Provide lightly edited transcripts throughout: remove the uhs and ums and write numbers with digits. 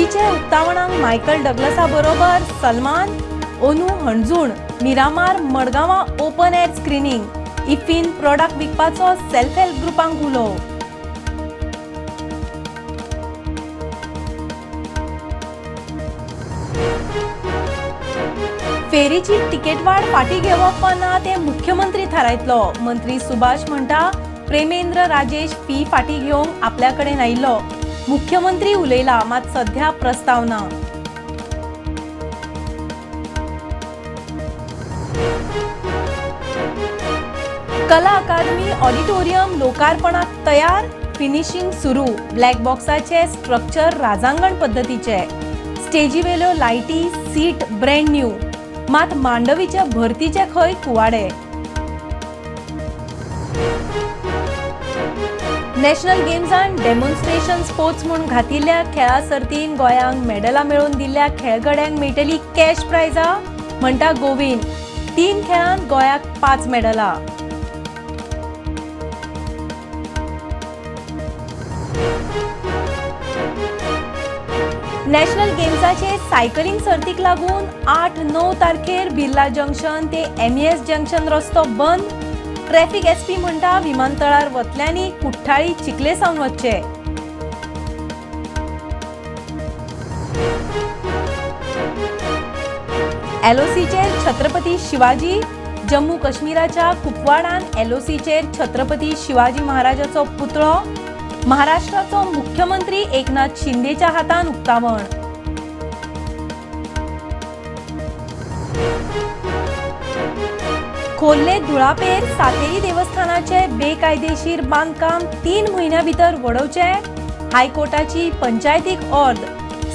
इफ्फीचे उक्तावणाक Michael डगलसा बरोबर सलमान, ओनू हणजूण, मिरामार मडगांवां ओपन एअर स्क्रीनिंग, इफ्फीन प्रोडक्ट विकपाचो सेल्फ हेल्प ग्रुपांक उलो. फेरीची तिकेट वाढ फाटी घेवप वा ना ते मुख्यमंत्री थारायतलो. मंत्री सुभाष म्हणटा प्रेमेंद्र राजेश फी फाटी घेवंक आपल्या कडेन आयिल्लो. मुख्यमंत्री उलयला मात सध्या प्रस्ताव ना. कला अकादमी ऑडिटोरियम लोकार्पणाक तयार, फिनिशिंग सुरू. ब्लॅक बॉक्साचे स्ट्रक्चर राजांगण पद्धतीचे. स्टेजीवेल्यो लायटी सीट ब्रँड न्यू. मात मांडवीचे भरतीचे खंय कुवाडे. नॅशनल गेम्सान डेमॉन्स्ट्रेशन स्पोर्ट्स म्हूण घातिल्ल्या खेळा सर्तीन गोंयांक मेडलां मेळोवन दिल्ल्या खेळगड्यांक मेळटली कॅश प्रायझा, म्हणटा गोविंद. 3 खेळांत गोंयाक 5 मेडलां. नॅशनल गेम्साचे सायकलिंग सर्तीक लागून 8-9 तारखेर बिर्ला जंक्शन ते MES जंक्शन रस्तो बंद. ट्रॅफिक SP म्हणटा विमानतळार वतल्यांनी कुठ्ठाळी चिखले सावन वचचे. LOCचेर छत्रपती शिवाजी. जम्मू काश्मीराच्या कुपवाडान LOCचेर छत्रपती शिवाजी महाराजाचो पुतळो. महाराष्ट्राचो मुख्यमंत्री एकनाथ शिंदेच्या हातान उक्तावण. खोर्ले धुळापेर सातेरी देवस्थानाचे बेकायदेशीर बांदकाम 3 म्हयन्यां भितर वडोवचे. हायकोर्टाची पंचायतीक ऑर्द.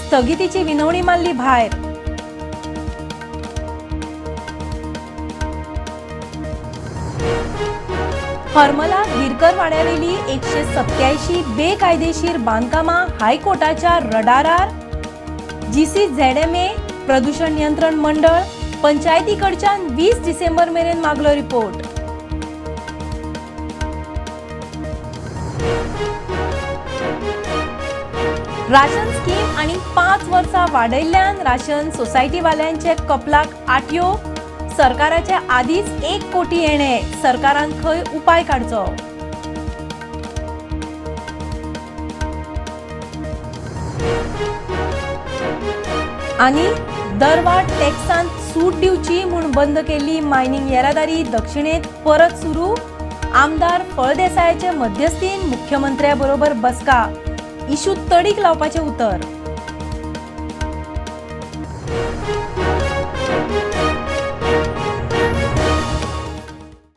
स्थगितीची विनवणी मारली भायर. हरमला गिरकर वाड्यावेली 187 बेकायदेशीर बांदकामां हायकोर्टाच्या रडारार. GCZMA प्रदूषण नियंत्रण मंडळ पंचायतीकडच्यान 20 डिसेंबर मेरेन मागलो रिपोर्ट. राशन स्कीम आणि 5 वर्सां वाडयल्ल्यान राशन सोसायटीवाल्यांचे कपलाक आटयो. सरकाराचे आधीच 1 कोटी येणे. सरकारान खंय उपाय काडचो. आणि दरवाड टॅक्सांत सूट दिवची म्हूण बंद केल्ली मायनिंग येरादारी दक्षिणेत परत सुरू. आमदार फळदेसायाचे मध्यस्थीन मुख्यमंत्र्या बरोबर बसका. इशू तडीक लावपाचे उतर.